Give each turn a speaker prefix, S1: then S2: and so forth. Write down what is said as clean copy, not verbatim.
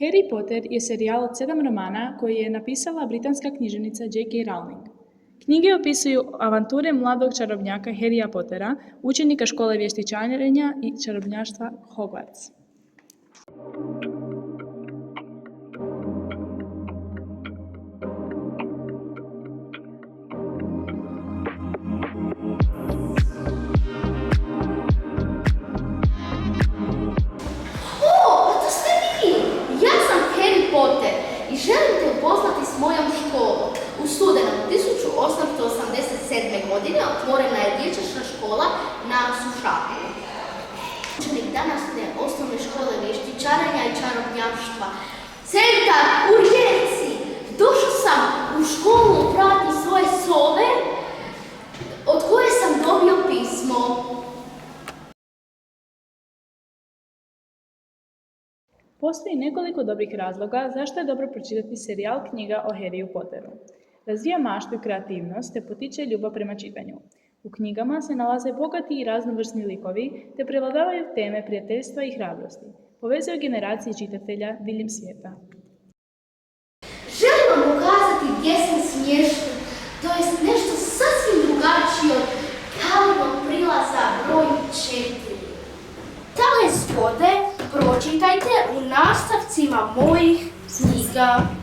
S1: Harry Potter je serijal od 7 romana koji je napisala britanska književnica J.K. Rowling. Knjige opisuju avanture mladog čarobnjaka Harrya Pottera, učenika škole vještičarenja i čarobnjaštva Hogwarts.
S2: Potter i želim te upoznati s mojom školom. U studenom 1887. godine otvorena je dječačka škola na Sušaku. Učenik današnje osnovne škole vještičarenja i čarobnjaštva. Centar u Rijeci! Došao sam u školu uprati svoje sobe od koje sam dobio pismo.
S1: Postoji nekoliko dobrih razloga zašto je dobro pročitati serijal knjiga o Harryju Potteru. Razvija maštu i kreativnost te potiče ljubav prema čitanju. U knjigama se nalaze bogati i raznovrsni likovi te prevladavaju teme prijateljstva i hrabrosti. Povezuju generacije čitatelja diljem svijeta.
S2: Želim vam ukazati gdje sam smješten, to jest nešto sasvim drugačije od Kalinog prilaza broj 4. Talent vode pročitajte u nastavcima mojih knjiga.